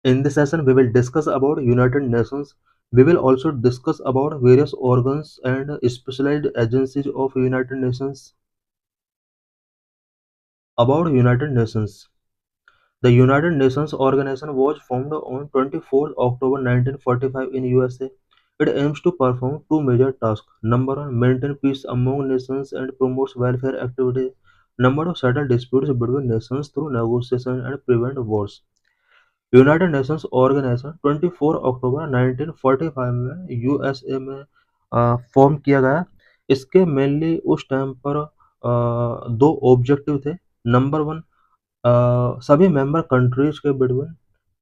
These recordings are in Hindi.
In this session, we will discuss about United Nations. We will also discuss about various organs and specialized agencies of United Nations. About United Nations. The United Nations organization was formed on 24th October 1945 in USA. It aims to perform two major tasks. Number one, maintain peace among nations and promotes welfare activity. Number two, settle disputes between nations through negotiation and prevent wars. United Nations Organization 24 अक्टूबर 1945 में यूएसए में फॉर्म किया गया। इसके मेनली उस टाइम पर दो ऑब्जेक्टिव थे। नंबर वन, सभी मेंबर कंट्रीज के बिटवीन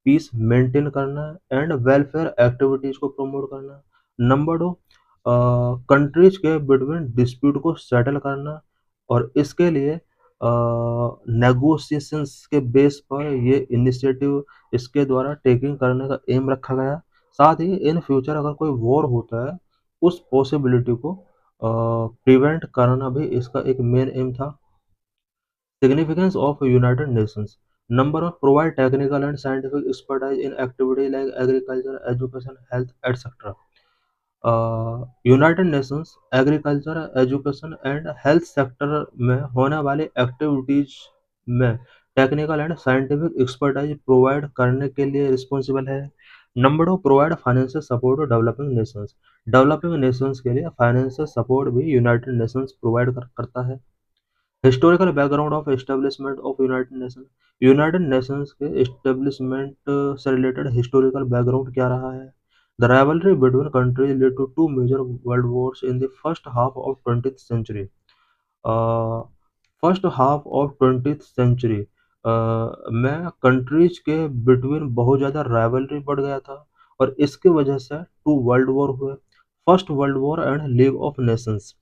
पीस मेंटेन करना एंड वेलफेयर एक्टिविटीज को प्रमोट करना। नंबर टू, कंट्रीज के बिटवीन डिस्प्यूट को सेटल करना और इसके लिए नेगोशिएशंस के बेस पर ये इनिशिएटिव इसके द्वारा टेकिंग करने का एम रखा गया। साथ ही इन फ्यूचर अगर कोई वॉर होता है उस पॉसिबिलिटी को प्रिवेंट करना भी इसका एक मेन एम था। Significance of United Nations. Number one, provide technical and scientific expertise in activities like agriculture, education, health, etc. United Nations agriculture, education and health sector में होने वाली एक्टिविटीज में technical and scientific expertise provide करने के लिए रिस्पॉन्सिबल है। Number two, provide financial support to developing nations. Developing nations के लिए फाइनेंशियल सपोर्ट भी यूनाइटेड नेशंस प्रोवाइड करता है। Historical background of establishment of United Nation. United Nations के एस्टेब्लिशमेंट से रिलेटेड हिस्टोरिकल बैकग्राउंड क्या रहा है? The rivalry between countries led to to major world wars in the first half of 20th century. First half of 20th century में कंट्रीज के बिटवीन बहुत ज़्यादा राइवलरी बढ़ गया था और इसकी वजह से टू वर्ल्ड वॉर हुए। First world war and League of Nations.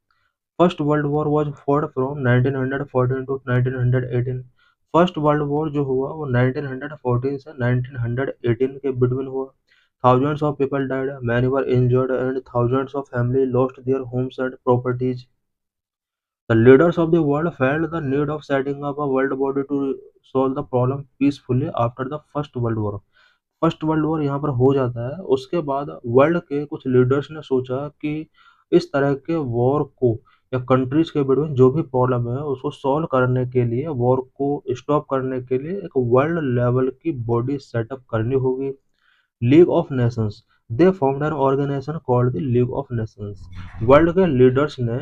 First world war was fought from 1914 to 1918। First world war जो हुआ वो 1914 से 1918 के बिटवीन हुआ। Thousands of people died, many were injured, and thousands of families lost their homes and properties. The leaders of the world felt the need of setting up a world body to solve the problem peacefully after the First World War. First world war यहाँ पर हो जाता है। उसके बाद वर्ल्ड के कुछ लीडर्स ने सोचा कि इस तरह के वॉर को या कंट्रीज के बिटवीन जो भी प्रॉब्लम है उसको सॉल्व करने के लिए, वॉर को स्टॉप करने के लिए एक वर्ल्ड लेवल की बॉडी सेटअप करनी होगी। League of Nations. They formed an organization called the League of Nations. World के लीडर्स ने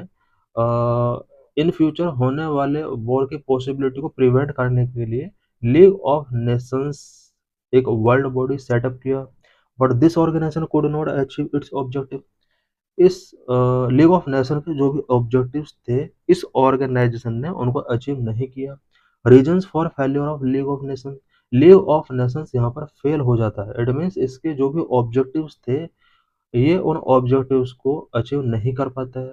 इन फ्यूचर होने वाले वॉर की पॉसिबिलिटी को प्रिवेंट करने के लिए लीग ऑफ नेशंस एक वर्ल्ड बॉडी सेटअप किया। But this organization could not achieve its objective. इस लीग ऑफ नेशन के जो भी ऑब्जेक्टिव्स थे इस ऑर्गेनाइजेशन ने उनको अचीव नहीं किया। Reasons for failure of league of Nations यहाँ पर फेल हो जाता है। इट मीन्स इसके जो भी ऑब्जेक्टिव्स थे ये उन ऑब्जेक्टिव्स को अचीव नहीं कर पाता है।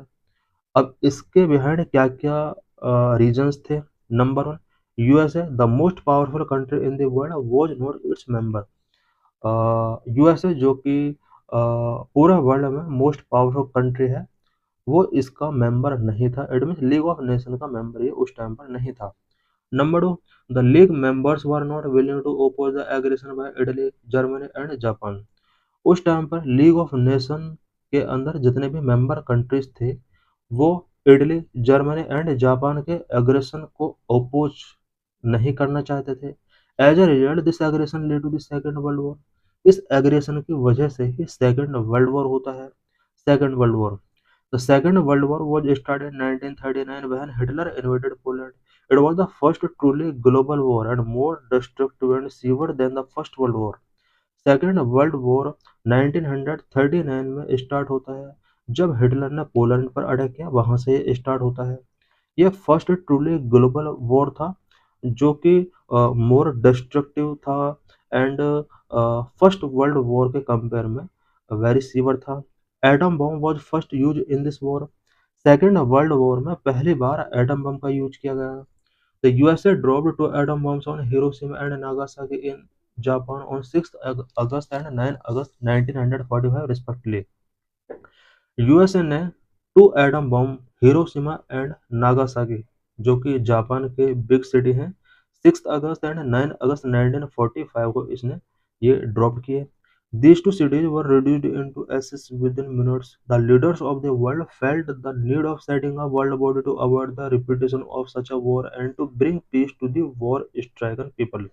अब इसके बिहाइंड क्या क्या रीजंस थे? Number one, USA the most powerful country in the world was not its member. USA जो कि पूरे वर्ल्ड में मोस्ट पावरफुल कंट्री है वो इसका मेंबर नहीं था। It means League of Nation का मेंबर ये उस टाइम पर नहीं था। Number two, the League members were not willing to oppose the aggression by Italy, Germany and Japan. उस टाइम पर लीग ऑफ नेशन के अंदर जितने भी मेंबर कंट्रीज थे वो इटली, जर्मनी एंड जापान के एग्रेशन को अपोज नहीं करना चाहते थे। As a result this aggression lead to the second world war. इस एग्रेशन की वजह से ही सेकेंड वर्ल्ड वॉर होता है। Second world war, the Second World War was started in 1939 when Hitler invaded Poland. It was the first truly global war and more destructive and severe than the First World War. Second world war 1939 में स्टार्ट होता है जब हिटलर ने पोलैंड पर अटैक किया, वहां से ये स्टार्ट होता है। ये फर्स्ट ट्रूली ग्लोबल वॉर था जो कि मोर डिस्ट्रक्टिव था एंड फर्स्ट वर्ल्ड वॉर के कंपेयर में वेरी सीवर था। Atom bomb was first use in this war. Second world war में पहली बार एटम बम का यूज किया गया। The USA dropped two atom bombs on Hiroshima and Nagasaki in Japan on 6 August and 9 August 1945 respectively. USA ने two atom bomb Hiroshima and Nagasaki जो कि जापान के बिग सिटी हैं 6 अगस्त एंड 9 अगस्त 1945 को इसने ये ड्रॉप किए। These two cities were reduced into ashes within minutes. The leaders of the world felt the need of setting a world body to avoid the repetition of such a war and to bring peace to the war-stricken people.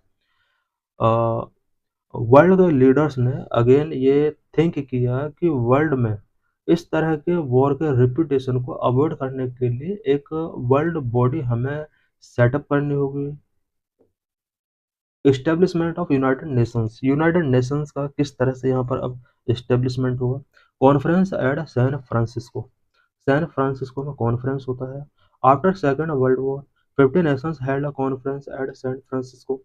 World के लीडर्स ने अगेन ये थिंक किया कि वर्ल्ड में इस तरह के वॉर के रिपीटेशन को अवॉइड करने के लिए एक वर्ल्ड बॉडी हमें सेटअप करनी होगी। एस्टेब्लिशमेंट ऑफ यूनाइटेड नेशंस का किस तरह से यहाँ पर अब एस्टेब्लिशमेंट हुआ। कॉन्फ्रेंस एट सैन फ्रांसिस्को में कॉन्फ्रेंस होता है। After second world war 50 nations held a conference at San Francisco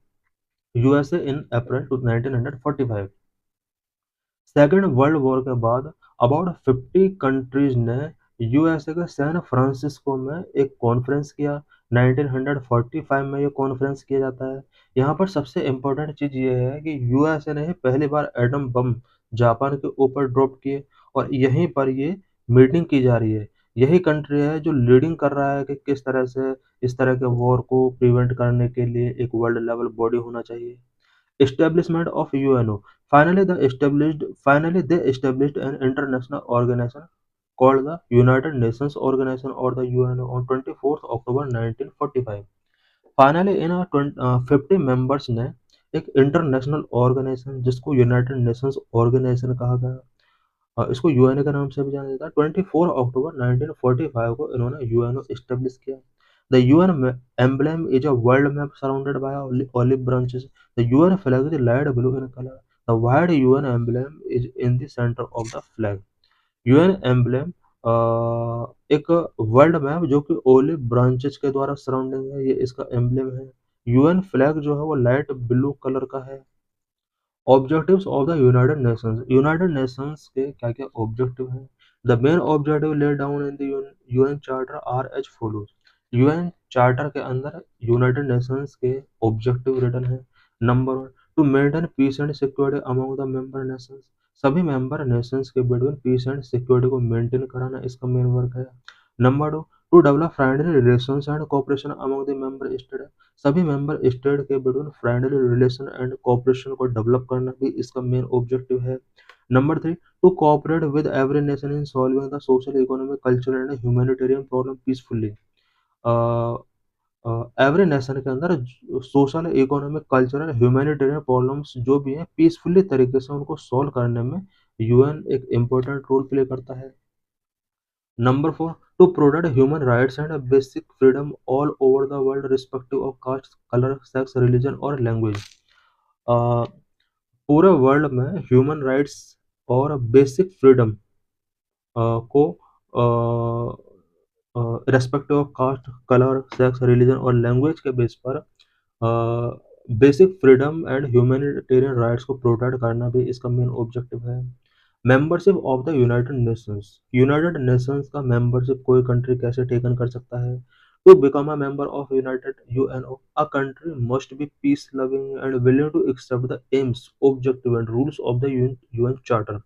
USA in April 1945। Second world war के बाद अबाउट 50 कंट्रीज ने यूएसए के सैन फ्रांसिस्को में एक कॉन्फ्रेंस किया। 1945 में ये कॉन्फ्रेंस किया जाता है। यहाँ पर सबसे इम्पोर्टेंट चीज़ ये है कि यूएसए ने पहली बार एटम बम जापान के ऊपर ड्रॉप किए और यहीं पर ये मीटिंग की जा रही है। यही कंट्री है जो लीडिंग कर रहा है कि किस तरह से इस तरह के वॉर को प्रिवेंट करने के लिए एक वर्ल्ड लेवल बॉडी होना चाहिए। Establishment of UNO. Finally they established an international organization called the United Nations Organization or the UNO on 24th October 1945. Finally in 50 members ने एक इंटरनेशनल ऑर्गेनाइजेशन जिसको यूनाइटेड नेशंस ऑर्गेनाइजेशन कहा गया, इसको यूएनओ के नाम से भी जाना जाता है। 24 अक्टूबर 1945 को इन्होंने यूएनओ एस्टेब्लिश किया। The UN emblem is a world map surrounded by olive branches. The UN flag is light blue in colour. The wide UN emblem is in the centre of the flag. UN emblem एक वर्ल्ड मैप जो कि ओलिव ब्रांचेस के द्वारा सराउंडिंग है, ये इसका एम्ब्लेम है। यूएन फ्लैग जो है वो लाइट ब्लू कलर का है। Objectives of the United Nations के क्या क्या ऑब्जेक्टिव हैं। The main objective laid down in the UN charter are as follows. UN charter के अंदर यूनाइटेड नेशंस के ऑब्जेक्टिव रिटन है। Number one, to maintain peace and security among the member nations. सभी मेंबर नेशंस के बिटवीन पीस एंड सिक्योरिटी को मेंटेन कराना इसका मेन वर्क है। Number two, to develop friendly relations and cooperation among the member state. सभी मेंबर स्टेट के between friendly relation and cooperation को डेवलप करना भी इसका मेन ऑब्जेक्टिव है। Number three, to cooperate with every nation in solving the social economic cultural and humanitarian problem peacefully. Every nation के अंदर social economic cultural humanitarian problems जो भी हैं पीसफुली तरीके से उनको सॉल्व करने में यूएन एक इम्पोर्टेंट रोल प्ले करता है। Number four, to protect human rights and basic freedom all over the world, irrespective of caste, color, sex, religion और language। अ, पूरे वर्ल्ड में ह्यूमन राइट्स और बेसिक फ्रीडम को respective of caste, colour, sex, religion और लैंग्वेज के बेस पर basic freedom and humanitarian rights को प्रोटेक्ट करना भी इसका मेन ऑब्जेक्टिव है। Membership of the United Nations का मेंबरशिप कोई कंट्री कैसे टेकन कर सकता है। To become a member of United UNO a country must be peace loving and willing to accept the aims, objective and rules of the UN charter.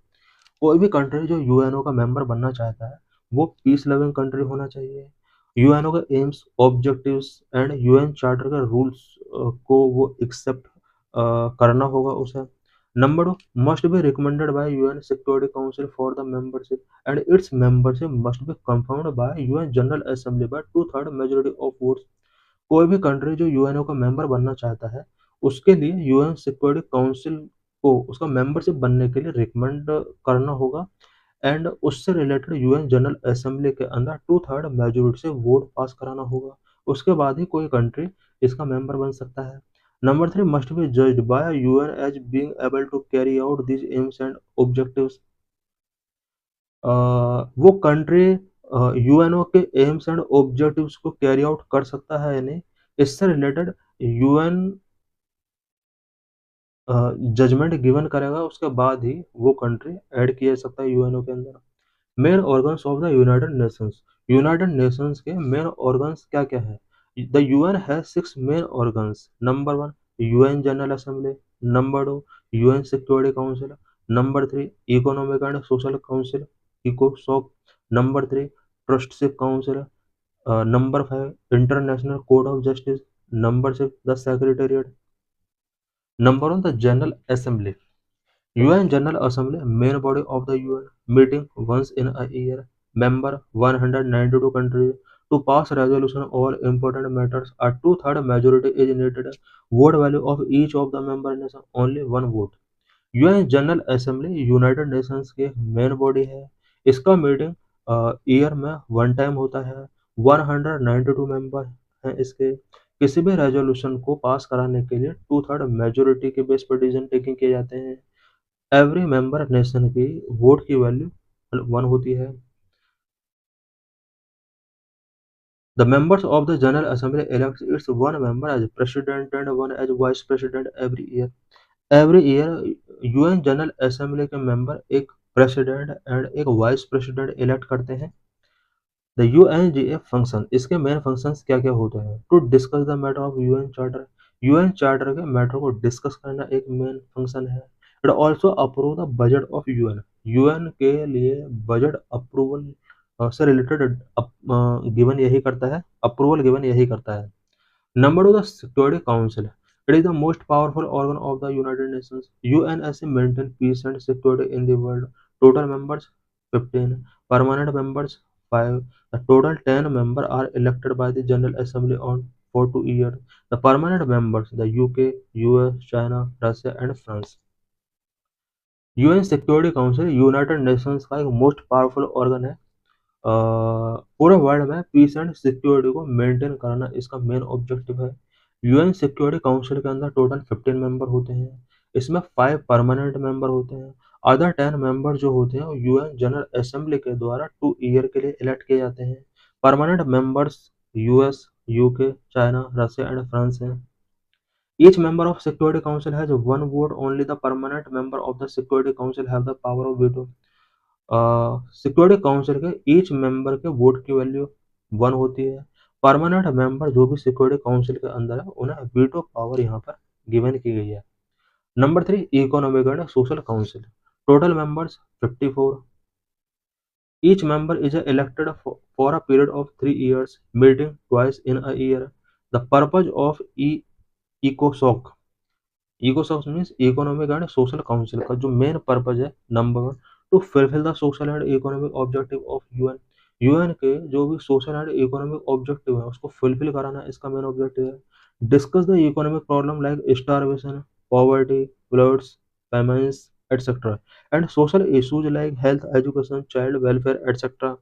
कोई भी कंट्री जो यूएनओ का मेंबर बनना चाहता है वो पीस लविंग कंट्री होना चाहिए। यूएनओ के AIIMS, objectives and UN charter के रूल्स को वो एक्सेप्ट करना होगा उसे। Number two, must be recommended by UN Security Council for the membership and it's membership must be confirmed bye UN General assembly bye 2/3 majority of votes. कोई भी कंट्री जो यूएनओ का मेंबर बनना चाहता है उसके लिए यूएन सिक्योरिटी काउंसिल को उसका मेंबरशिप बनने के लिए रिकमेंड करना होगा एंड उससे रिलेटेड यूएन जनरल असेंबली के अंदर 2/3 मेजॉरिटी से वोट पास कराना होगा। उसके बाद ही कोई कंट्री इसका मेंबर बन सकता है। Number three, must be judged by UN as being able to carry out these aims and objectives. वो कंट्री यूएनओ के एम्स एंड ऑब्जेक्टिव्स को कैरी आउट कर सकता है या नहीं, इससे रिलेटेड यूएन जजमेंट गिवन करेगा, उसके बाद ही वो कंट्री ऐड किया जा सकता है यूएनओ के अंदर। Main organs of the United Nations के मेन ऑर्गन्स क्या क्या है। The UN has 6 main organs. Number one, UN General Assembly. Number two, UN Security Council. Number three, Economic and social Council, इकोसॉक। Number three, Trusteeship Council. Number five, International Court of Justice. Number six, the Secretariat. Number 1, the General Assembly. UN General Assembly, main body of the UN, meeting once in a year. Member 192 countries. To pass resolution all important matters, a two-third majority is needed. Vote value of each of the member nation only one vote. UN General assembly United Nations के मेन बॉडी है। इसका मीटिंग ईयर में वन टाइम होता है। 192 मेंबर हैं इसके। किसी भी रेजोल्यूशन को पास कराने के लिए टू थर्ड मेजोरिटी के बेस पर डिसीजन टेकिंग किए जाते हैं। एवरी मेंबर नेशन की वोट की वैल्यू वन होती है। The members of the General Assembly elects its one member as president and one as vice president every year. Every year UN General Assembly के मेंबर एक प्रेसिडेंट एंड एक वाइस प्रेसिडेंट इलेक्ट करते हैं। द यूएनजीए फंक्शन, इसके मेन फंक्शंस क्या क्या होते हैं? To discuss the matter of UN charter, UN charter के मैटर को डिस्कस करना एक मेन फंक्शन है। It also approve the budget of UN, UN के लिए बजट अप्रूवल से रिलेटेड गिवन यही करता है, अप्रूवल गिवन यही करता है। Number 2, the Security Council. It is the most powerful organ of the United Nations. UNSC maintains peace and security in the world. Total members 15. Permanent members 5. The total 10 members are elected by the General Assembly for 2 years. The permanent members the UK, US, China, Russia and France. UN Security Council United Nations का एक मोस्ट पावरफुल ऑर्गन है। पूरे वर्ल्ड में पीस एंड सिक्योरिटी को मेंटेन करना इसका मेन ऑब्जेक्टिव है। यूएन सिक्योरिटी काउंसिल के अंदर टोटल 15 मेंबर होते हैं। इसमें 5 परमानेंट मेंबर होते हैं। अदर 10 मेंबर जो होते हैं वो यूएन जनरल असेंबली के द्वारा 2 ईयर के लिए इलेक्ट किए जाते हैं। Permanent members US, UK, China, Russia and France हैं। Each member of Security Council has one vote. Only the permanent member of the Security Council have the power of veto. Security council के ईच मेंबर के वोट की वैल्यू 1 होती है। परमानेंट मेंबर जो भी सिक्योरिटी काउंसिल के अंदर है उन्हें वीटो पावर यहाँ पर गिवन की गई है। Number 3, economic and social council. Total members 54। Each member is elected for a period of 3 years, meeting twice in a year. The purpose of इकोसॉक, इकोसॉक means economic and social council का जो मेन पर्पज है, number 1, to fulfil the social and economic objective of UN. UN के जो भी सोशल एंड इकोनॉमिक ऑब्जेक्टिव है उसको फुलफिल कराना इसका मेन ऑब्जेक्टिव है। Discuss the economic problem like starvation, poverty, floods, famines etcetera and social issues like health, education, child welfare etcetera.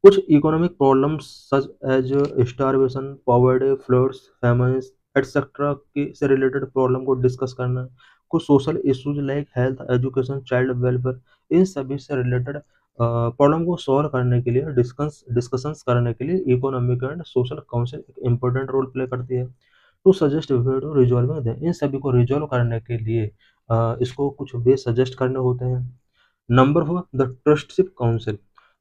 कुछ economic problems such as starvation, poverty, floods, famines etcetera की से रिलेटेड प्रॉब्लम को डिस्कस करना। कुछ social issues like health, education, child welfare, इन सभी से रिलेटेड प्रॉब्लम को सॉल्व करने के लिए डिस्कशंस करने के लिए इकोनॉमिक एंड सोशल काउंसिल एक इम्पोर्टेंट रोल प्ले करती है। To suggest way to resolving them, इन सभी को रिजॉल्व करने के लिए इसको कुछ वे सजेस्ट करने होते हैं। Number 4, the ट्रस्टशिप council.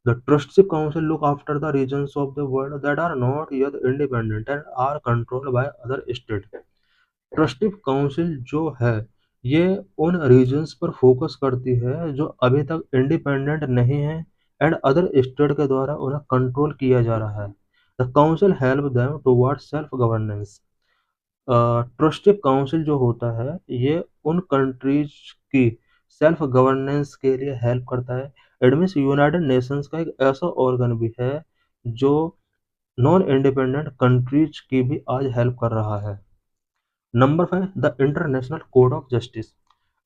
The Trustship Council look after the regions of the world that are not yet independent and are controlled by other states. Trustship Council जो है ये उन regions पर फोकस करती है जो अभी तक इंडिपेंडेंट नहीं है एंड अदर स्टेट के द्वारा उन्हें कंट्रोल किया जा रहा है। The council help them towards self governance. Trusteeship council जो होता है ये उन कंट्रीज की सेल्फ गवर्नेंस के लिए हेल्प करता है। इट मीन्स यूनाइटेड नेशंस का एक ऐसा ऑर्गन भी है जो नॉन इंडिपेंडेंट कंट्रीज की भी आज हेल्प कर रहा है। Number 5, the international Court of justice.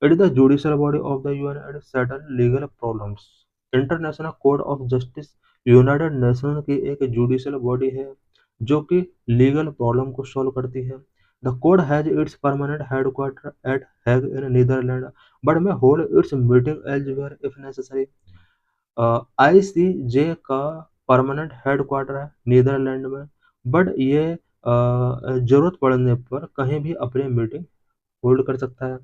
It is the judicial body of the UN and settle legal problems. International Court of justice United nation की एक जुडिशियल बॉडी है जो कि लीगल प्रॉब्लम को सॉल्व करती है। The court has its permanent headquarter at Hague in Netherland but may hold its meeting elsewhere if necessary. ICJ का परमानेंट हेडक्वार्टर है नीदरलैंड में, बट ये जरूरत पड़ने पर कहीं भी अपनी मीटिंग होल्ड कर सकता है।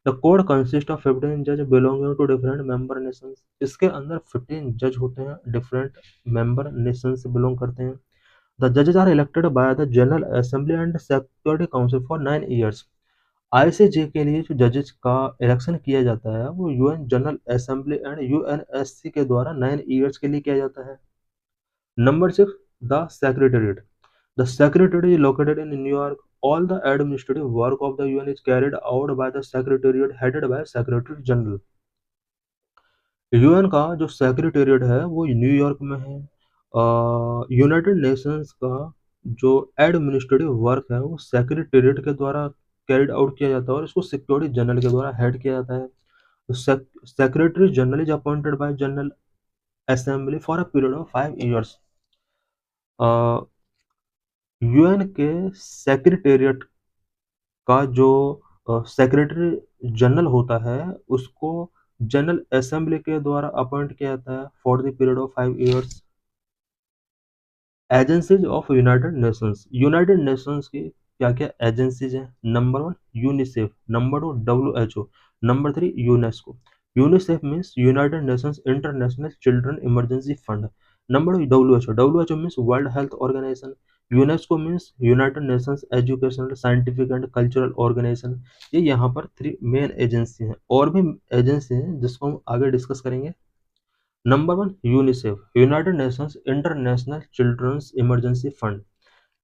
द कोड कंसिस्ट ऑफ 15 जज belonging to different member nations. इसके अंदर 15 जज होते हैं, डिफरेंट मेंबर नेशन से बिलोंग करते हैं। द जजेस are elected by the General Assembly and Security Council for 9 years। ICJ के लिए जो जजेस का इलेक्शन किया जाता है वो UN General Assembly and UNSC के द्वारा 9 years के लिए किया जाता है। Number 6, the secretariat. The Secretariat is located in New York. All the administrative work of the UN is carried out by the Secretariat headed by Secretary General. UN का जो सेक्रेटेरिएट है वो न्यूयॉर्क में है। यूनाइटेड नेशंस का जो एडमिनिस्ट्रेटिव वर्क है वो सेक्रेटेरिएट के द्वारा कैरिड आउट किया जाता है और इसको सिक्योरिटी जनरल के द्वारा हेड किया जाता है। Secretary general is appointed by general assembly for a period of 5 years। UN के सेक्रेटेरिएट का जो सेक्रेटरी जनरल होता है उसको जनरल असेंबली के द्वारा अपॉइंट किया जाता है for the period of 5 years। Agencies of United Nations की क्या क्या एजेंसीज हैं? Number 1 UNICEF, number 2 WHO, number 3 UNESCO. UNICEF means United Nations International Children Emergency Fund. Number 2 WHO means world health organization. UNESCO means United Nations educational scientific and cultural Organization. ये यहाँ पर 3 मेन एजेंसी हैं, और भी एजेंसी हैं जिसको हम आगे डिस्कस करेंगे। Number 1 UNICEF, United Nations International Children's Emergency Fund.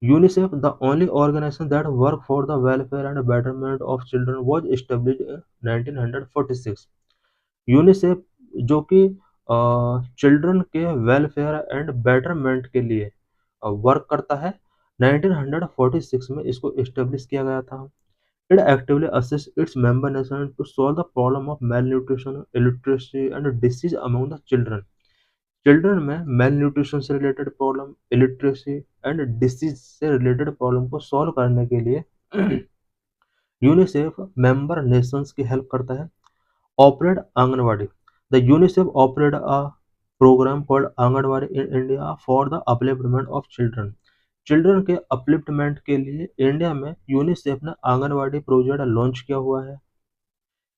UNICEF, the only organization that work for the welfare and betterment of children, was established in 1946। UNICEF जो कि चिल्ड्रन के वेलफेयर एंड बेटरमेंट के लिए वर्क करता है, 1946 में इसको एस्टेब्लिश किया गया था। It actively assist its member nation to solve the problem of malnutrition, illiteracy and disease among the children. Children में मेल न्यूट्रिशन से related problem, illiteracy and disease से रिलेटेड प्रॉब्लम को सॉल्व करने के लिए यूनिसेफ मेंबर नेशंस की हेल्प करता है। Operate Anganwadi, the UNICEF operate a program called Anganwadi in India for the upliftment of children. Children के अपलिफ्टमेंट के लिए इंडिया में यूनिसेफ ने आंगनवाड़ी प्रोजेक्ट लॉन्च किया हुआ है।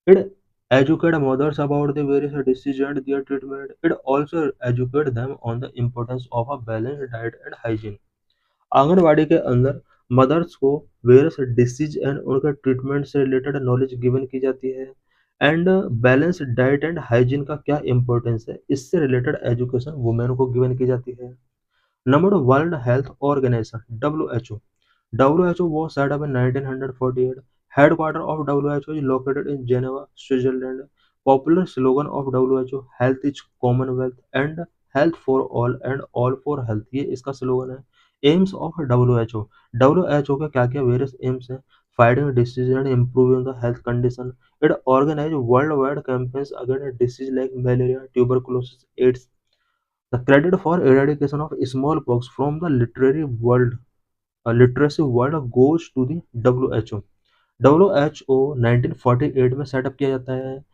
It educate mothers about the various diseases and their treatment. It also educate them on the importance of a balanced diet and hygiene। Anganwadi के अंदर मदर्स को वेरियस डिसीज एंड उनके ट्रीटमेंट से रिलेटेड नॉलेज गिवन की जाती है, and balance diet and hygiene का क्या इंपॉर्टेंस है इससे रिलेटेड एजुकेशन वुमेन को गिवन की जाती है। Number world health organization WHO। WHO was set up in 1948। Headquarter of WHO is located in Geneva, Switzerland। Popular slogan of WHO, health is commonwealth and health for all for health, ये इसका स्लोगन है। एम्स ऑफ WHO के क्या क्या वेरियस एम्स हैं? Fighting disease and improving the health condition. It organize world wide campaigns against disease like malaria, tuberculosis, AIDS. The credit for eradication of smallpox from the literacy world goes to the WHO। WHO 1948 में सेटअप किया जाता है।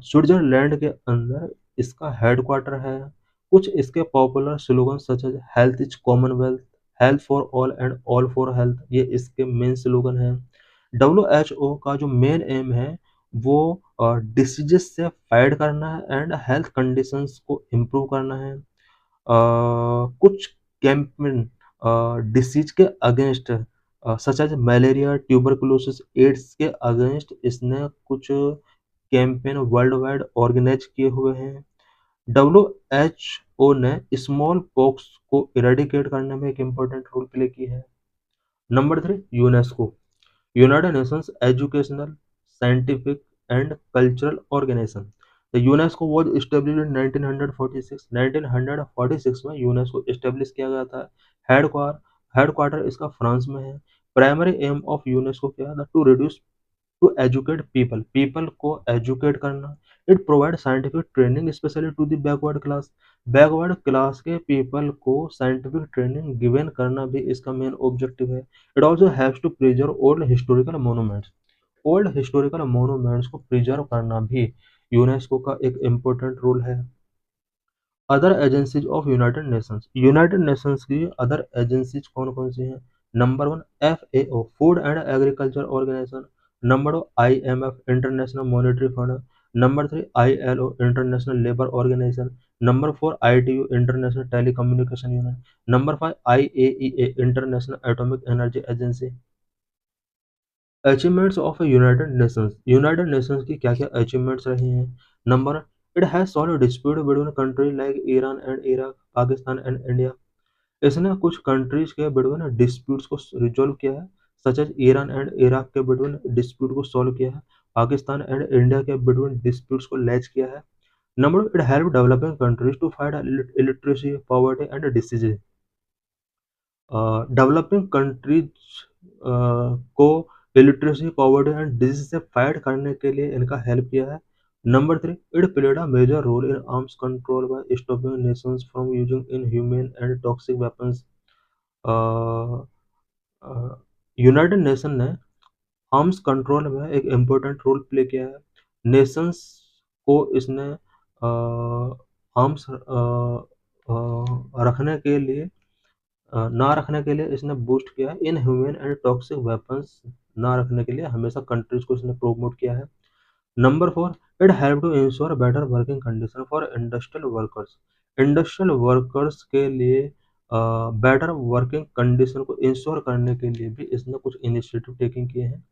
स्विट्जरलैंड के अंदर इसका हेडक्वार्टर है। कुछ इसके popular slogan such as health is commonwealth, health for all and all for health, ये इसके मेन स्लोगन है। WHO का जो मेन एम है वो डिसीजेस से फाइट करना है एंड हेल्थ कंडीशंस को इम्प्रूव करना है। कुछ कैंपेन डिसीज के against such as malaria, tuberculosis, AIDS के अगेंस्ट इसने कुछ कैंपेन वर्ल्ड वाइड ऑर्गेनाइज किए हुए हैं। WHO ने स्मॉल पॉक्स को इरेडिकेट करने में एक इम्पोर्टेंट रोल प्ले की है। Number 3 UNESCO, United Nations educational scientific and cultural organization. The UNESCO was established in 1946। 1946 में यूनेस्को एस्टेब्लिश किया गया था। हेडक्वार्टर इसका फ्रांस में है। प्राइमरी एम ऑफ यूनेस्को क्या था? टू एजुकेट पीपल को एजुकेट करना। It provide scientific training specially to the backward class के पीपल को साइंटिफिक ट्रेनिंग गिवन करना भी इसका मेन ऑब्जेक्टिव है। It also haves to preserve old historical monuments को प्रिजर्व करना भी यूनेस्को का एक इम्पोर्टेंट रोल है। Other agencies of United Nations की अदर एजेंसीज कौन कौन सी हैं? Number 1 FAO, food and agriculture organization. Number 2 IMF, international monetary fund. Number 3 ILO, international labour organization. Number 4 ITU, international telecommunication union. Number 5 IAEA, international atomic energy agency. Achievements of United Nations की क्या क्या अचीवमेंट्स रही हैं? Number, it has solve dispute between country like Iran and Iraq, Pakistan and India. इसने कुछ कंट्रीज के बिटवीन डिस्प्यूट्स को रिजोल्व किया है, such as Iran and Iraq के बिटवीन डिस्प्यूट को सॉल्व किया है। पाकिस्तान एंड इंडिया के बिटवीन डिस्प्यूट्स को लैच किया है। Number it help developing countries to fight illiteracy, poverty and diseases. Developing countries को इलिटरेसी, पॉवर्टी एंड डिजीज से फाइट करने के लिए इनका हेल्प किया है। Number three, it played a major role in arms control by stopping nations from using inhuman and toxic weapons. United nation ने आर्म्स कंट्रोल में एक इम्पोर्टेंट रोल प्ले किया है। नेशंस को इसने आर्म्स रखने के लिए ना रखने के लिए इसने बूस्ट किया है। In human and toxic weapons ना रखने के लिए हमेशा कंट्रीज को इसने प्रोमोट किया है। Number four, it help to ensure better working condition for industrial workers. Industrial workers के लिए बेटर वर्किंग कंडीशन को इंश्योर करने के लिए भी इसने कुछ इनिशिएटिव टेकिंग किए हैं।